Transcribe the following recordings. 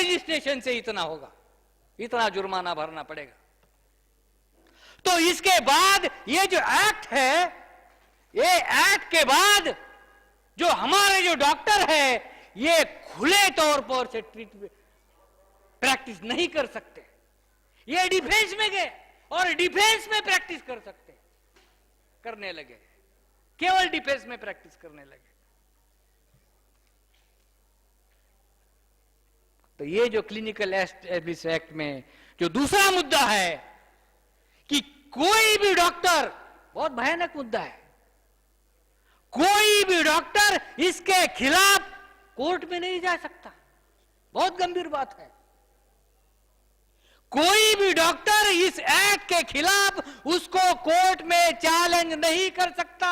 Registration से इतना होगा, इतना जुर्माना भरना पड़ेगा। तो इसके बाद ये जो एक्ट है, ये एक्ट के बाद जो हमारे जो डॉक्टर है ये खुले तौर पर से ट्रीटमेंट प्रैक्टिस नहीं कर सकते। ये डिफेंस में गए और डिफेंस में प्रैक्टिस कर सकते, करने लगे, केवल डिफेंस में प्रैक्टिस करने लगे। तो ये जो क्लिनिकल एस्टेब्लिश एक्ट में जो दूसरा मुद्दा है कि कोई भी डॉक्टर, बहुत भयानक मुद्दा है, कोई भी डॉक्टर इसके खिलाफ कोर्ट में नहीं जा सकता। बहुत गंभीर बात है। कोई भी डॉक्टर इस एक्ट के खिलाफ उसको कोर्ट में चैलेंज नहीं कर सकता,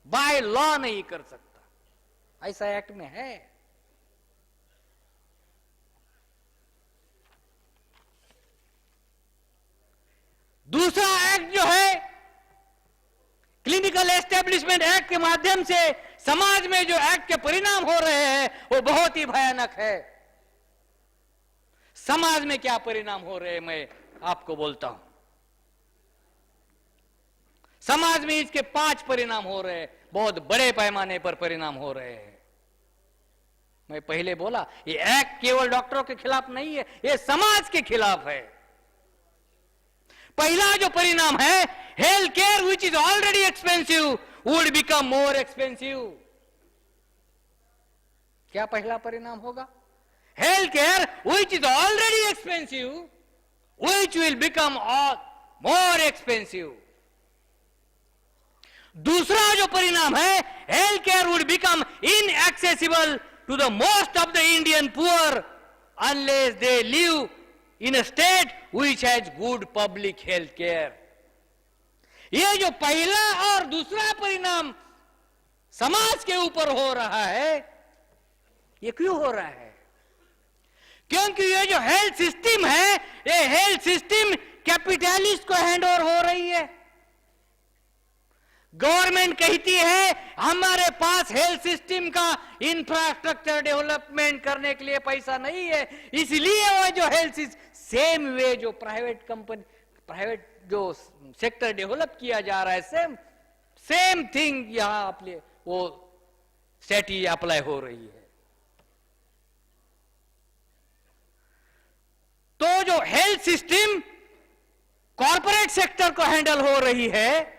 बाय लॉ नहीं कर सकता, ऐसा एक्ट में है। दूसरा एक्ट जो है क्लिनिकल एस्टेब्लिशमेंट एक्ट के माध्यम से समाज में जो एक्ट के परिणाम हो रहे हैं वो बहुत ही भयानक है। समाज में क्या परिणाम हो रहे हैं मैं आपको बोलता हूं। समाज में इसके 5 परिणाम हो रहे हैं, बहुत बड़े पैमाने पर परिणाम हो रहे हैं। मैं पहले बोला ये एक्ट केवल डॉक्टरों के खिलाफ नहीं है, ये समाज के खिलाफ है। पहला जो परिणाम है, health care which is already expensive would become more expensive. क्या पहला परिणाम होगा? Health care which is already expensive which will become more expensive. दूसरा जो परिणाम है, health care would become inaccessible to the most of the Indian poor unless they live in a state which has good public health care। ये जो पहला और दूसरा परिणाम समाज के ऊपर हो रहा है, ये क्यों हो रहा है? क्योंकि ये जो हेल्थ सिस्टम है, ये हेल्थ सिस्टम कैपिटलिस्ट को हैंड ओवर हो रही है। गवर्नमेंट कहती है हमारे पास हेल्थ सिस्टम का इंफ्रास्ट्रक्चर डेवलपमेंट करने के लिए पैसा नहीं है, इसलिए वो जो हेल्थ सेम वे जो प्राइवेट कंपनी, प्राइवेट जो सेक्टर डेवलप किया जा रहा है, सेम थिंग यहां अपने वो स्ट्रेटजी अप्लाई हो रही है। तो जो हेल्थ सिस्टम कॉर्पोरेट सेक्टर को हैंडल हो रही है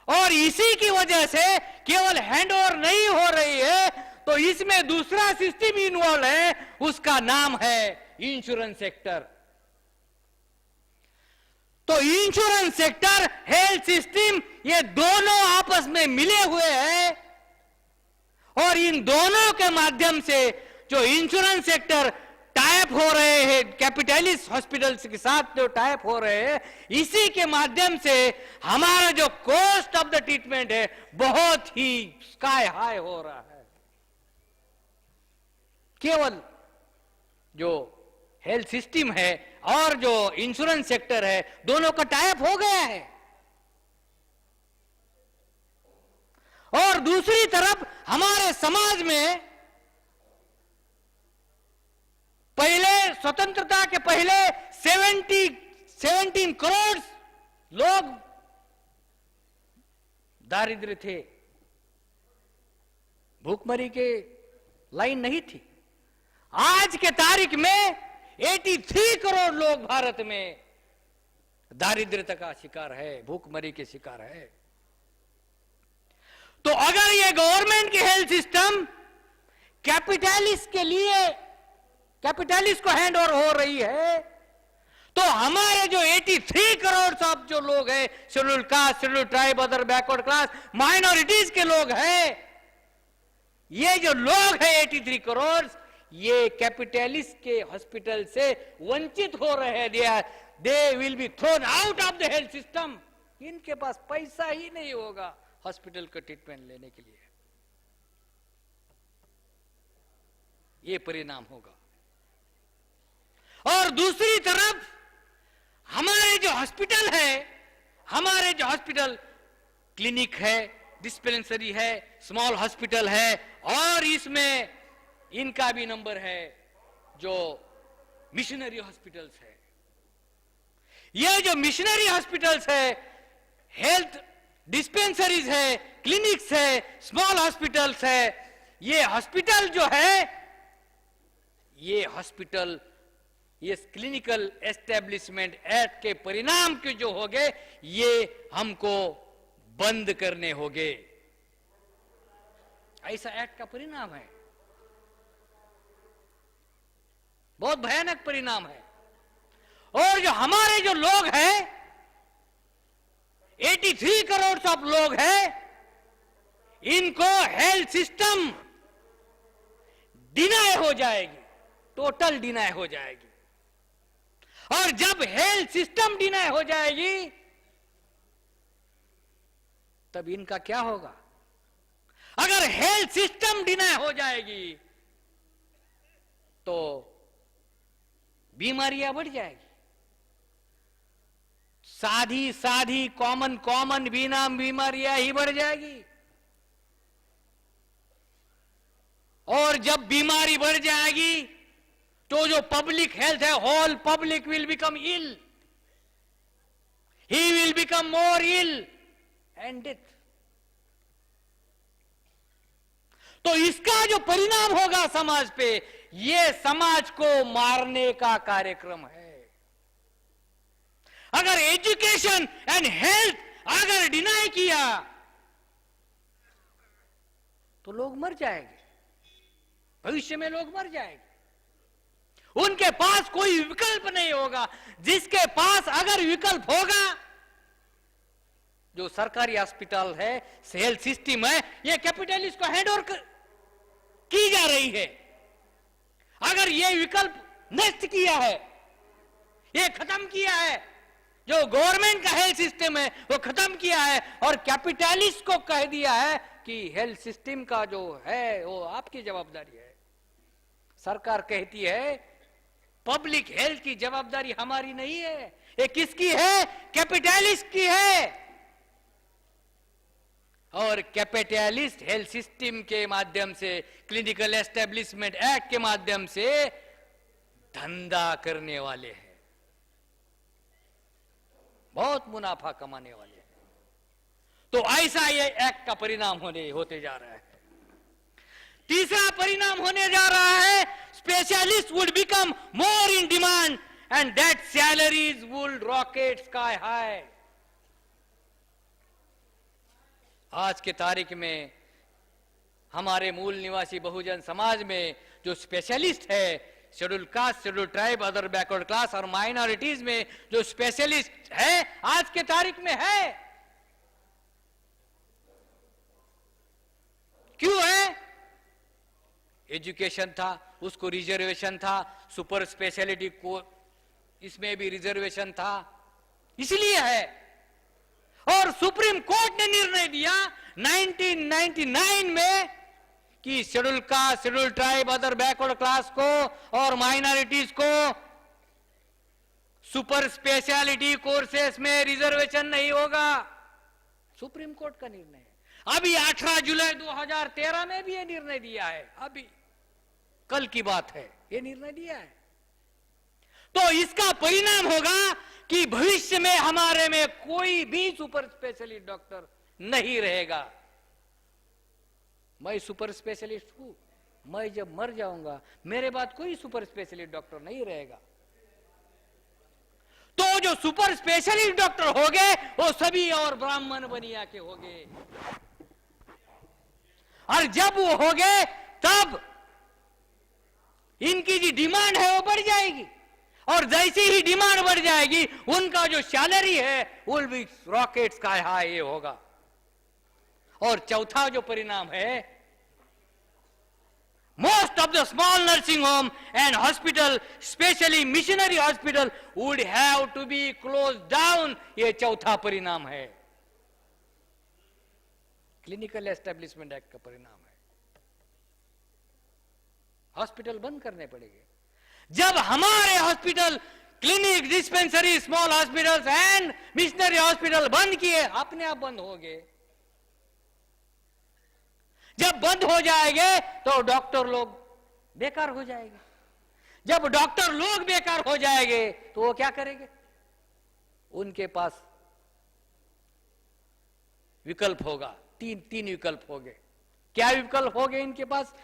और इसी की वजह से केवल हैंडओवर नहीं हो रही है, तो इसमें दूसरा सिस्टम इन्वॉल्व है, उसका नाम है इंश्योरेंस सेक्टर। तो इंश्योरेंस सेक्टर, हेल्थ सिस्टम, ये दोनों आपस में मिले हुए हैं और इन दोनों के माध्यम से जो इंश्योरेंस सेक्टर टाइप हो रहे हैं कैपिटलिस्ट हॉस्पिटल्स के साथ, जो टाइप हो रहे हैं, इसी के माध्यम से हमारा जो कॉस्ट ऑफ द ट्रीटमेंट है बहुत ही स्काई हाई हो रहा है। केवल जो हेल्थ सिस्टम है और जो इंश्योरेंस सेक्टर है, दोनों का टाइप हो गया है। और दूसरी तरफ हमारे समाज में पहले, स्वतंत्रता के पहले 17 करोड़ लोग दारिद्र्य थे, भूखमरी के लाइन नहीं थी। आज के तारीख में 83 करोड़ लोग भारत में दारिद्र्यता का शिकार है, भूखमरी के शिकार है। तो अगर ये गवर्नमेंट की हेल्थ सिस्टम कैपिटलिस्ट के लिए, कैपिटलिस्ट को हैंड ओवर हो रही है, तो हमारे जो 83 करोड़ सब जो लोग हैं, schedule caste, schedule tribe, other backward class, minorities के लोग हैं, ये जो लोग हैं 83 करोड़, ये कैपिटलिस्ट के हॉस्पिटल से वंचित हो रहे हैं। They will be thrown out of the health system. इनके पास पैसा ही नहीं होगा हॉस्पिटल का ट्रीटमेंट लेने के लिए। ये परिणाम होगा। और दूसरी तरफ हमारे जो हॉस्पिटल है, हमारे जो हॉस्पिटल क्लिनिक है, डिस्पेंसरी है, स्मॉल हॉस्पिटल है, और इसमें इनका भी नंबर है जो मिशनरी हॉस्पिटल्स है। ये जो मिशनरी हॉस्पिटल्स है, हेल्थ डिस्पेंसरीज है, क्लिनिक्स है, स्मॉल हॉस्पिटल्स है, ये हॉस्पिटल जो है, ये हॉस्पिटल, ये क्लिनिकल एस्टेब्लिशमेंट एक्ट के परिणाम के जो होंगे, ये हमको बंद करने होंगे। ऐसा एक्ट का परिणाम है, बहुत भयानक परिणाम है। और जो हमारे जो लोग हैं, 83 करोड़ सब लोग हैं, इनको हेल्थ सिस्टम डिनाय हो जाएगी, टोटल डिनाय हो जाएगी। और जब हेल्थ सिस्टम डिनाय हो जाएगी, तब इनका क्या होगा? अगर हेल्थ सिस्टम डिनाय हो जाएगी तो बीमारियां बढ़ जाएगी, साधी साधी कॉमन बीमारियां ही बढ़ जाएगी। और जब बीमारी बढ़ जाएगी तो जो पब्लिक हेल्थ है, whole public will become ill, he will become more ill and death. तो इसका जो परिणाम होगा समाज पे, ये समाज को मारने का कार्यक्रम है। अगर एजुकेशन एंड हेल्थ अगर डिनाई किया तो लोग मर जाएंगे, भविष्य में लोग मर जाएंगे, उनके पास कोई विकल्प नहीं होगा। जिसके पास अगर विकल्प होगा, जो सरकारी अस्पताल है, हेल्थ सिस्टम है, ये कैपिटलिस्ट को हैंड ओवर की जा रही है। अगर ये विकल्प नष्ट किया है, ये खत्म किया है, जो गवर्नमेंट का हेल्थ सिस्टम है वो खत्म किया है, और कैपिटलिस्ट को कह दिया है कि हेल्थ सिस्टम का जो है वो आपकी जवाबदारी है। सरकार कहती है पब्लिक हेल्थ की जवाबदारी हमारी नहीं है, ये किसकी है? कैपिटलिस्ट की है। और कैपिटलिस्ट हेल्थ सिस्टम के माध्यम से, क्लिनिकल एस्टेब्लिशमेंट एक्ट के माध्यम से धंधा करने वाले हैं, बहुत मुनाफा कमाने वाले हैं। तो ऐसा ये एक्ट का परिणाम होते जा रहा है। तीसरा परिणाम होने जा रहा है, specialist would become more in demand and that salaries would rocket sky high. आज के तारीख में हमारे मूल निवासी बहुजन समाज में जो स्पेशलिस्ट है, schedule caste, schedule tribe, other backward class और माइनॉरिटीज में जो स्पेशलिस्ट है, आज के तारीख में है। क्यों है? एजुकेशन था, उसको रिजर्वेशन था, सुपर स्पेशलिटी को इसमें भी रिजर्वेशन था, इसलिए है। और सुप्रीम कोर्ट ने निर्णय दिया 1999 में कि schedule caste, schedule tribe, other backward class को और माइनॉरिटीज को सुपर स्पेशलिटी कोर्सेस में रिजर्वेशन नहीं होगा। सुप्रीम कोर्ट का निर्णय है। अभी 18 जुलाई 2013 में भी ये निर्णय दिया है, अभी कल की बात है, ये निर्णय दिया है। तो इसका परिणाम होगा कि भविष्य में हमारे में कोई भी सुपर स्पेशलिस्ट डॉक्टर नहीं रहेगा। मैं सुपर स्पेशलिस्ट हूं, मैं जब मर जाऊंगा मेरे बाद कोई सुपर स्पेशलिस्ट डॉक्टर नहीं रहेगा। तो जो सुपर स्पेशलिस्ट डॉक्टर होंगे वो सभी और ब्राह्मण बनिया के होंगे, और जब वो होंगे तब इनकी जो डिमांड है वो बढ़ जाएगी, और जैसे ही डिमांड बढ़ जाएगी उनका जो सैलरी है वो भी रॉकेट स्काई हाई ये होगा। और चौथा जो परिणाम है, most of the small nursing home and hospital, specially missionary hospital, would have to be close down. ये चौथा परिणाम है, क्लिनिकल एस्टेब्लिशमेंट एक्ट का परिणाम है। हॉस्पिटल बंद करने पड़ेंगे। जब हमारे hospital, clinic, dispensary, small hospitals and machinery hospital बंद किए, अपने आप बंद हो गए। जब बंद हो जाएंगे तो डॉक्टर लोग बेकार हो जाएगी। जब डॉक्टर लोग बेकार हो जाएंगे तो वो क्या करेंगे? उनके पास विकल्प होगा, तीन विकल्प होंगे। क्या विकल्प होंगे इनके पास?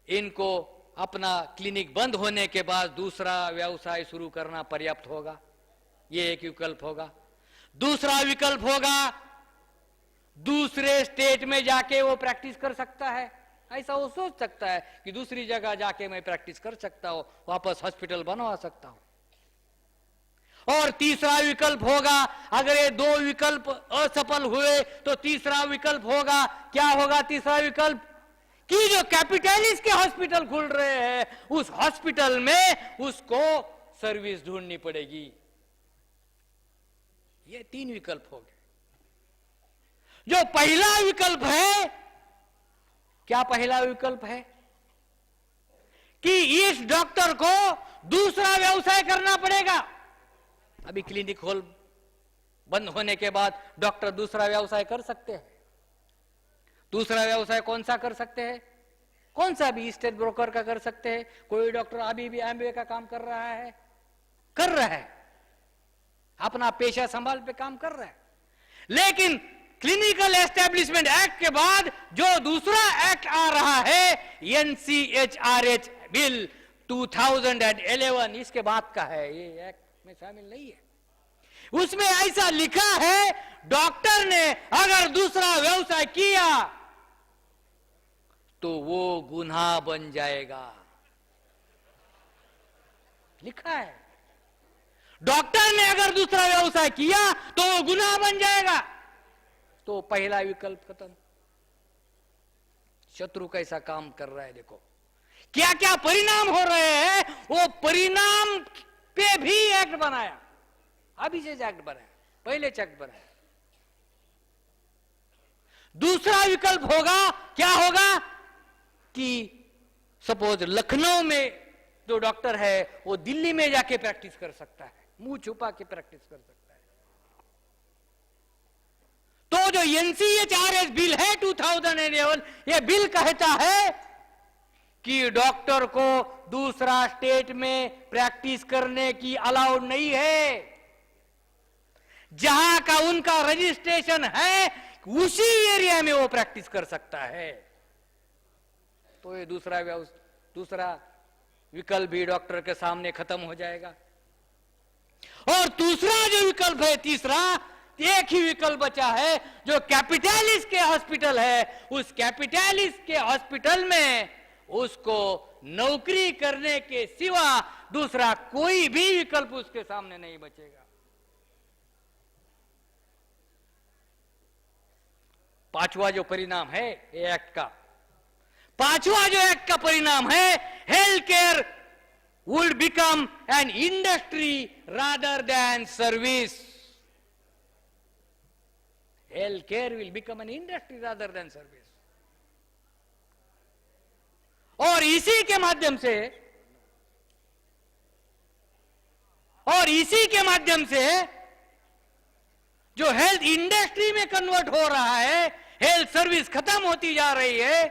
इनको अपना क्लिनिक बंद होने के बाद दूसरा व्यवसाय शुरू करना पर्याप्त होगा, ये एक विकल्प होगा। दूसरा विकल्प होगा दूसरे स्टेट में जाके वो प्रैक्टिस कर सकता है। ऐसा वो सोच सकता है कि दूसरी जगह जाके मैं प्रैक्टिस कर सकता हूं, वापस हॉस्पिटल बनवा सकता हूं। और तीसरा विकल्प होगा, अगर ये दो विकल्प असफल हुए तो तीसरा विकल्प होगा, क्या होगा तीसरा विकल्प? कि जो कैपिटलिस्ट के हॉस्पिटल खुल रहे हैं उस हॉस्पिटल में उसको सर्विस ढूंढनी पड़ेगी। ये तीन विकल्प हो गए। जो पहला विकल्प है, क्या पहला विकल्प है? कि इस डॉक्टर को दूसरा व्यवसाय करना पड़ेगा। अभी क्लिनिक खोल बंद होने के बाद डॉक्टर दूसरा व्यवसाय कर सकते हैं। दूसरा व्यवसाय कौन सा कर सकते हैं? कौन सा भी, स्टेट ब्रोकर का कर सकते हैं। कोई डॉक्टर अभी भी एमबीए का काम कर रहा है, अपना पेशा संभाल पे काम कर रहा है। लेकिन क्लिनिकल एस्टेब्लिशमेंट एक्ट के बाद जो दूसरा एक्ट आ रहा है, NCHRH बिल 2011, इसके बाद का है, ये एक्ट में शामिल नहीं है। उसमें ऐसा लिखा है, डॉक्टर ने अगर दूसरा व्यवसाय किया तो वो गुनाह बन जाएगा। लिखा है, डॉक्टर ने अगर दूसरा व्यवसाय किया तो वो गुनाह बन जाएगा। तो पहला विकल्प खत्म। शत्रु कैसा काम कर रहा है, देखो क्या क्या परिणाम हो रहे हैं। वो परिणाम पे भी एक्ट बनाया, अभी से एक्ट बनाया, पहले से एक्ट बनाया। दूसरा विकल्प होगा, क्या होगा? कि सपोज लखनऊ में जो डॉक्टर है वो दिल्ली में जाके प्रैक्टिस कर सकता है, मुंह छुपा के प्रैक्टिस कर सकता है। तो जो NCHRH बिल है 2011, ये बिल कहता है कि डॉक्टर को दूसरा स्टेट में प्रैक्टिस करने की अलाउड नहीं है। जहां का उनका रजिस्ट्रेशन है उसी एरिया में वो प्रैक्टिस कर सकता है। तो ये दूसरा विकल्प भी डॉक्टर के सामने खत्म हो जाएगा। और दूसरा जो विकल्प है, तीसरा, एक ही विकल्प बचा है, जो कैपिटलिस्ट के हॉस्पिटल है, उस कैपिटलिस्ट के हॉस्पिटल में उसको नौकरी करने के सिवा दूसरा कोई भी विकल्प उसके सामने नहीं बचेगा। पांचवा जो परिणाम है एक्ट का, पांचवा जो एक्ट का परिणाम है, health care would become an industry rather than service. Health care will become an industry rather than service. और इसी के माध्यम से जो हेल्थ इंडस्ट्री में कन्वर्ट हो रहा है, हेल्थ सर्विस खत्म होती जा रही है,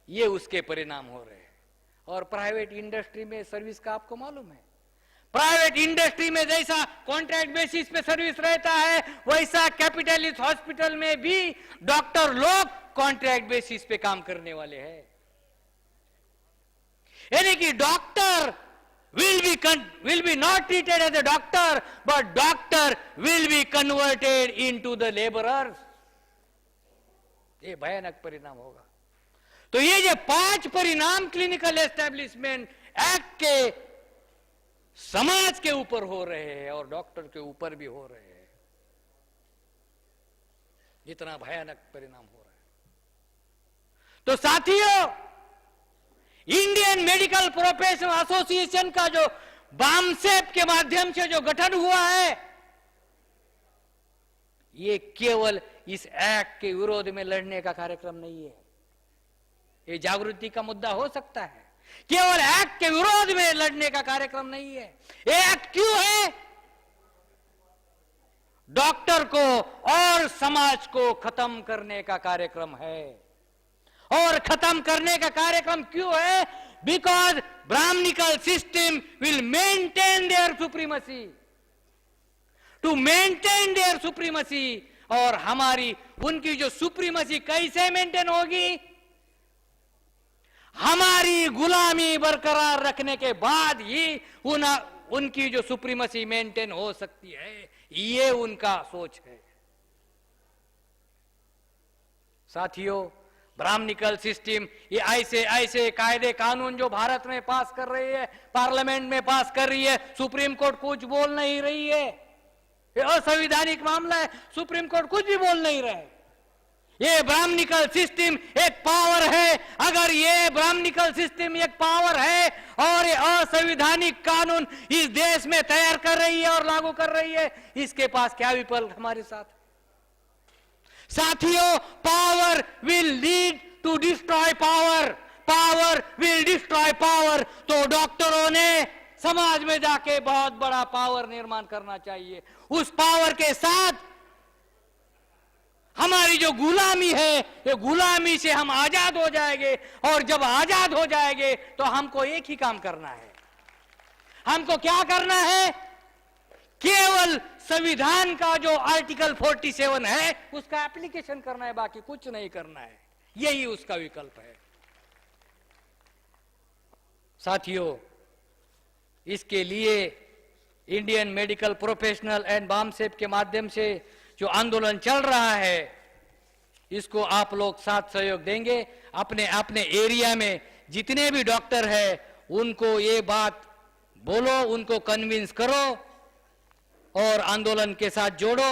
ये उसके परिणाम हो रहे हैं। और प्राइवेट इंडस्ट्री में सर्विस का आपको मालूम है, प्राइवेट इंडस्ट्री में जैसा कॉन्ट्रैक्ट बेसिस पे सर्विस रहता है, वैसा कैपिटलिस्ट हॉस्पिटल में भी डॉक्टर लोग कॉन्ट्रैक्ट बेसिस पे काम करने वाले हैं। यानी कि doctor will be not treated as a doctor, but doctor will be converted into the laborers. ये भयानक परिणाम होगा। तो ये जो 5 परिणाम क्लिनिकल एस्टेब्लिशमेंट एक्ट के समाज के ऊपर हो रहे हैं और डॉक्टर के ऊपर भी हो रहे हैं, जितना भयानक परिणाम हो रहा है। तो साथियों, इंडियन मेडिकल प्रोफेशनल एसोसिएशन का जो बामसेप के माध्यम से जो गठन हुआ है, ये केवल इस एक्ट के विरोध में लड़ने का कार्यक्रम नहीं है। ये जागृति का मुद्दा हो सकता है, केवल एक्ट के विरोध में लड़ने का कार्यक्रम नहीं है। ये एक्ट क्यों है? डॉक्टर को और समाज को खत्म करने का कार्यक्रम है। और खत्म करने का कार्यक्रम क्यों है? because Brahminical system will maintain their supremacy. To maintain their supremacy, और हमारी उनकी जो सुप्रीमसी कैसे मेंटेन होगी? हमारी गुलामी बरकरार रखने के बाद ही उनकी जो सुप्रीमसी मेंटेन हो सकती है, ये उनका सोच है। साथियों, ब्राह्मणिकल सिस्टम, ये ऐसे ऐसे कायदे कानून जो भारत में पास कर रही है, पार्लियामेंट में पास कर रही है, सुप्रीम कोर्ट कुछ बोल नहीं रही है। ये असंवैधानिक मामला है, सुप्रीम कोर्ट कुछ भी बोल नहीं रहे। ये ब्राह्मणिकल सिस्टम एक पावर है। अगर ये ब्राह्मणिकल सिस्टम एक पावर है और ये असंवैधानिक कानून इस देश में तैयार कर रही है और लागू कर रही है, इसके पास क्या विकल्प हमारे साथ? साथियों, power will lead to destroy power, power will destroy power. तो डॉक्टरों ने समाज में जाके बहुत बड़ा पावर निर्माण करना चाहिए। उस पावर के साथ हमारी जो गुलामी है, ये गुलामी से हम आजाद हो जाएंगे। और जब आजाद हो जाएंगे तो हमको एक ही काम करना है। हमको क्या करना है? केवल संविधान का जो आर्टिकल 47 है उसका एप्लीकेशन करना है, बाकी कुछ नहीं करना है। यही उसका विकल्प है। साथियों, इसके लिए Indian medical professional and BAMCEF के माध्यम से जो आंदोलन चल रहा है, इसको आप लोग साथ सहयोग देंगे। अपने अपने एरिया में जितने भी डॉक्टर हैं उनको ये बात बोलो, उनको कन्विंस करो और आंदोलन के साथ जोड़ो।